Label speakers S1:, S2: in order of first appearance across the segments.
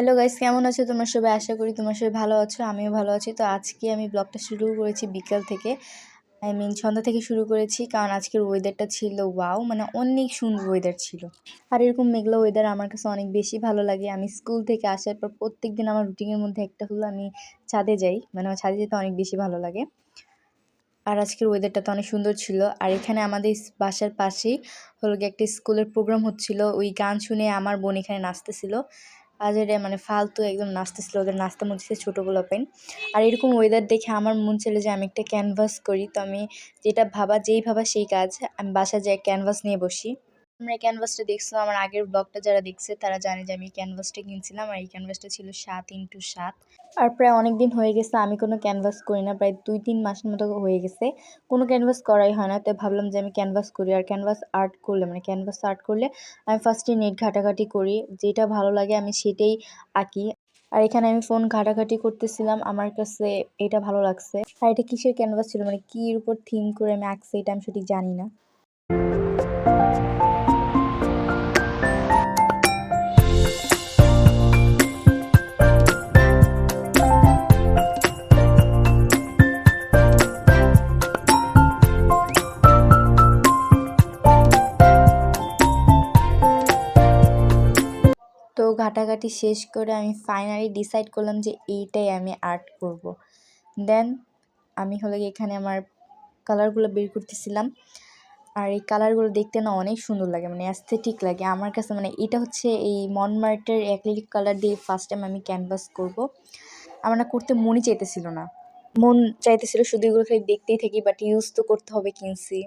S1: Hello guys, কেমন আছো তোমরা সবাই? আশা করি তোমরা সবাই ভালো আছো। আমিও ভালো আছি। তো আজকে আমি ব্লগটা শুরু করেছি বিকাল থেকে, সন্ধ্যা থেকে শুরু করেছি, কারণ আজকের ওয়েদারটা ছিল ওয়াও, মানে অনেক সুন্দর ওয়েদার ছিল। আর এরকম মেঘলা ওয়েদার আমার কাছে অনেক বেশি ভালো লাগে। আমি স্কুল থেকে আসার পর প্রত্যেকদিন আমার রুটিনের মধ্যে একটা হলো আমি ছাদে যাই, মানে আমার ছাদে যেতে অনেক বেশি ভালো লাগে। আর আজকের ওয়েদারটা তো অনেক সুন্দর ছিল। আর এখানে আমাদের বাসার পাশেই হলো গিয়ে একটা স্কুলের প্রোগ্রাম হচ্ছিল। ওই গান শুনে আমার বোন এখানে নাচতেছিল। আজেরে মানে ফালতু একদম নাচতেছিল, ওদের নাচতে মধ্যে ছোটো পোলাপাইন। আর এরকম ওয়েদার দেখে আমার মন ছিল যে আমি একটা ক্যানভাস করি। তো আমি যেই ভাবা সেই কাজ, আমি বাসায় যাই ক্যানভাস নিয়ে বসি। তোমরা এই ক্যানভাসটা দেখছো, আমার আগের ব্লগটা যারা দেখছে তারা জানে যে আমি এই ক্যানভাসটা কিনছিলাম। আর এই ক্যানভাসটা ছিল 7x7। আর প্রায় অনেক দিন হয়ে গেছে আমি কোনো ক্যানভাস করি না, প্রায় 2-3 মাসের মতো হয়ে গেছে কোনো ক্যানভাস করাই হয় না। তাই ভাবলাম যে আমি ক্যানভাস করি। আর ক্যানভাস আর্ট করলে আমি ফার্স্টে নেট ঘাটাঘাটি করি, যেটা ভালো লাগে আমি সেটাই আঁকি। আর এখানে আমি ফোন ঘাটাঘাটি করতেছিলাম, আমার কাছে এটা ভালো লাগছে। আর এটা কিসের ক্যানভাস ছিল, মানে কির উপর থিম করে আমি আঁকছি এটা আমি সঠিক জানি না। তো ঘাটাঘাটি শেষ করে আমি ফাইনালি ডিসাইড করলাম যে এইটাই আমি আর্ট করব। দেন আমি হলো এখানে আমার কালারগুলো বের করতেছিলাম। আর এই কালারগুলো দেখতে না অনেক সুন্দর লাগে, মানে অ্যাস্থেটিক লাগে আমার কাছে। মানে এটা হচ্ছে এই মনমার্টের অ্যাক্রিলিক কালার দিয়ে ফার্স্ট টাইম আমি ক্যানভাস করব। আমার না করতে মন চাইতেছিল শুধু এগুলো খালি দেখতেই থাকি, বাট ইউজ তো করতে হবে, কিনছি।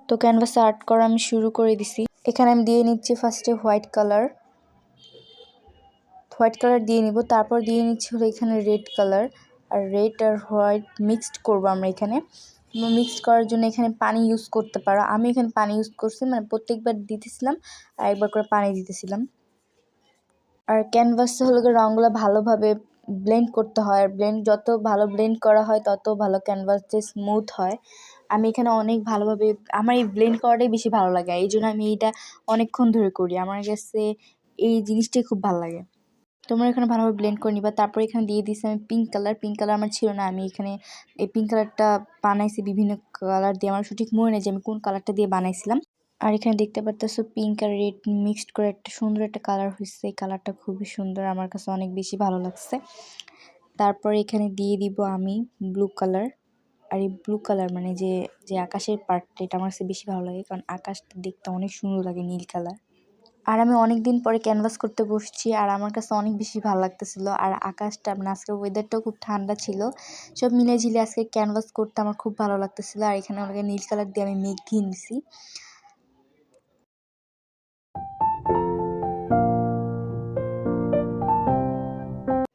S1: তো ক্যানভাসে আর্ট করা আমি শুরু করে দিছি। এখানে আমি দিয়ে নিচ্ছি ফার্স্টে হোয়াইট কালার দিয়ে নিব। তারপর দিয়ে নিচ্ছি হলো এখানে রেড কালার। আর রেড আর হোয়াইট মিক্সড করবো আমরা এখানে। মিক্সড করার জন্য এখানে পানি ইউজ করতে পারো। আমি এখানে পানি ইউজ করছি, মানে প্রত্যেকবার দিতেছিলাম আর একবার করে পানি দিতেছিলাম। আর ক্যানভাসে হলো রঙগুলো ভালোভাবে ব্লেন্ড করতে হয়। আর যত ভালো ব্লেন্ড করা হয় তত ভালো ক্যানভাসে স্মুথ হয়। আমি এখানে অনেক ভালোভাবে, আমার এই ব্লেন্ড করাটাই বেশি ভালো লাগে, এই জন্য আমি এটা অনেকক্ষণ ধরে করি। আমার কাছে এই জিনিসটাই খুব ভালো লাগে। তোমরা এখানে ভালোভাবে ব্লেন্ড করে নিবা। তারপরে এখানে দিয়ে দিয়েছি আমি পিঙ্ক কালার আমার ছিল না, আমি এখানে এই পিঙ্ক কালারটা বানাইছি বিভিন্ন কালার দিয়ে। আমার সঠিক মনে নেই যে আমি কোন কালারটা দিয়ে বানাইছিলাম। আর এখানে দেখতে পারতেছো পিঙ্ক আর রেড মিক্সড করে একটা সুন্দর একটা কালার হয়েছে। এই কালারটা খুবই সুন্দর, আমার কাছে অনেক বেশি ভালো লাগছে। তারপরে এখানে দিয়ে দিব আমি ব্লু কালার। আর এই ব্লু কালার মানে যে যে আকাশের পার্টটা, এটা আমার কাছে বেশি ভালো লাগে, কারণ আকাশটা দেখতে অনেক সুন্দর লাগে, নীল কালার। আর আমি অনেক দিন পরে ক্যানভাস করতে বসছি, আর আমার কাছে অনেক বেশি ভালো লাগতেছিল। আর আকাশটা, মানে আজকের ওয়েদারটাও খুব ঠান্ডা ছিল। সব মিলে ঝিলে আজকে ক্যানভাস করতে আমার খুব ভালো লাগতেছিল। আর এখানে আমাকে নীল কালার দিয়ে আমি মেঘ দিয়ে নিছি।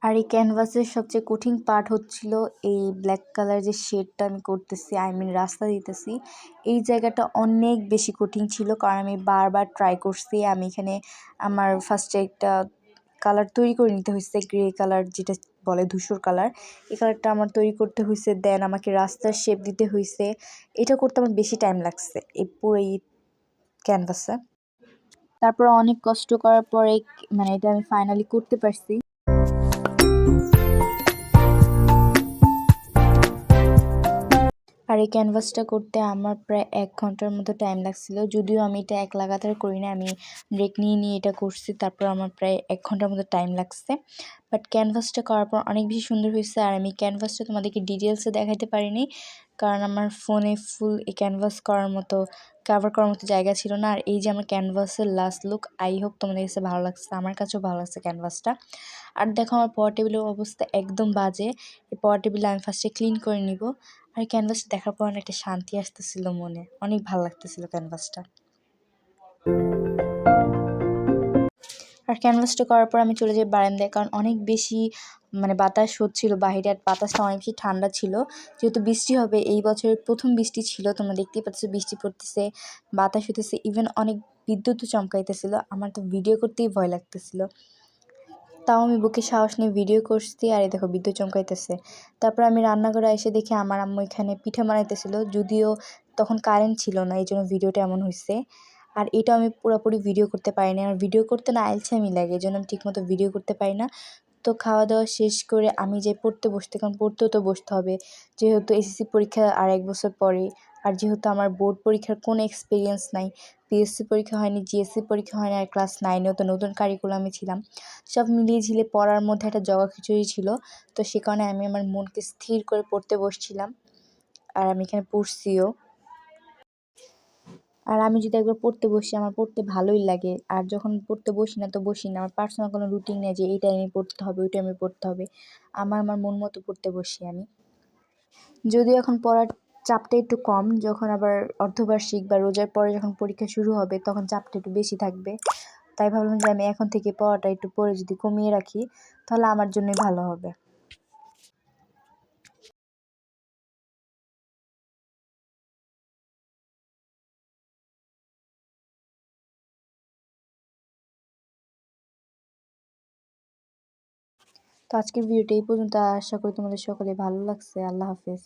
S1: আর এই ক্যানভাসের সবচেয়ে কঠিন পার্ট হচ্ছিল এই ব্ল্যাক কালার যে শেডটা আমি করতেছি, রাস্তা দিতেছি, এই জায়গাটা অনেক বেশি কঠিন ছিল, কারণ আমি বারবার ট্রাই করছি। আমি এখানে আমার ফার্স্টে একটা কালার তৈরি করে নিতে হয়েছে, গ্রে কালার যেটা বলে ধূসর কালার। এই কালারটা আমার তৈরি করতে হয়েছে, দেন আমাকে রাস্তার শেপ দিতে হয়েছে। এটা করতে আমার বেশি টাইম লাগছে এই পুরো এই ক্যানভাসে। তারপর অনেক কষ্ট করার পরে মানে এটা আমি ফাইনালি করতে পারছি। আর এই ক্যানভাসটা করতে আমার প্রায় 1 ঘন্টার মতো টাইম লাগছিল। যদিও আমি এটা এক লাগাতার করি না, আমি ব্রেক নিয়ে এটা করছি। তারপর আমার প্রায় 1 ঘন্টার মতো টাইম লাগছে। বাট ক্যানভাসটা করার পর অনেক বেশি সুন্দর হয়েছে। আর আমি ক্যানভাসটা তোমাদেরকে ডিটেলসে দেখাতে পারিনি, কারণ আমার ফোনে ফুল এই ক্যানভাস কভার করার মতো জায়গা ছিল না। আর এই যে আমার ক্যানভাসের লাস্ট লুক, আই হোপ তোমাদের কাছে ভালো লাগছে। আমার কাছেও ভালো লাগছে ক্যানভাসটা। আর দেখো আমার পাওয়ার টেবিলের অবস্থা একদম বাজে। এই পাওয়ার টেবিলে আমি ফার্স্টে ক্লিন করে নিব। আর ক্যানভাসটা দেখার পর অনেক একটা শান্তি আসতেছিল মনে, অনেক ভালো লাগতেছিল ক্যানভাসটা। আর ক্যানভাসটা করার পর আমি চলে যাই বারান্দায়, কারণ অনেক বেশি মানে বাতাস হচ্ছিল বাইরে, আর বাতাসটা অনেক বেশি ঠান্ডা ছিল। যেহেতু বৃষ্টি হবে, এই বছরের প্রথম বৃষ্টি ছিল, তোমরা দেখতেই পাচ্ছ বৃষ্টি পড়তেছে, বাতাস হতেছে, ইভেন অনেক বিদ্যুৎও চমকাইতেছিল। আমার তো ভিডিও করতেই ভয় লাগতেছিল। তাও আমি বুকে সাহস নিয়ে ভিডিও করছি, আর এই দেখো বিদ্যুৎ চমকাইতেছে। তারপর আমি রান্নাঘরে এসে দেখি আমার আম্মু এখানে পিঠা বানাইতেছিল, যদিও তখন কারেন্ট ছিল না, এই জন্য ভিডিওটা এমন হয়েছে। আর এটা আমি পুরোপুরি ভিডিও করতে পারি না, আর ভিডিও করতে না আলসেমি লাগে, এই জন্য আমি ঠিকমতো ভিডিও করতে পারি না। তো খাওয়া দাওয়া শেষ করে আমি যে পড়তে বসতে, কারণ পড়তেও তো বসতে হবে, যেহেতু এসএসসি পরীক্ষা আর 1 বছর পরে, আর যেহেতু আমার বোর্ড পরীক্ষার কোনো এক্সপিরিয়েন্স নাই, পিএসসি পরীক্ষা হয়নি, জিএসসি পরীক্ষা হয়নি, আর ক্লাস 9এও তো নতুন কারিকুলামে ছিলাম, সব মিলিয়ে ঝিলে পড়ার মধ্যে একটা জগাখিচুড়ি ছিল। তো সে কারণে আমি আমার মনকে স্থির করে পড়তে বসছিলাম, আর আমি এখানে পড়ছিও। আর আমি যদি একবার পড়তে বসি, আমার পড়তে ভালোই লাগে, আর যখন পড়তে বসি না তো বসি না, আমার পার্সোনাল কোনো রুটিন নেই যে এই টাইমে পড়তে হবে, ওই টাইমে পড়তে হবে। আমার মন মতো পড়তে বসি আমি। যদিও এখন পড়ার চাপটা একটু কম, যখন আবার অর্ধবার্ষিক বা রোজার পরে যখন পরীক্ষা শুরু হবে তখন চাপটা একটু বেশি থাকবে। তাই ভাবলাম যে আমি এখন থেকে পড়াটা একটু পরে যদি কমিয়ে রাখি তাহলে আমার জন্যই ভালো হবে। তো আজকের ভিডিওটা এই পর্যন্ত, আশা করি তোমাদের সকলে ভালো লাগছে। আল্লাহ হাফেজ।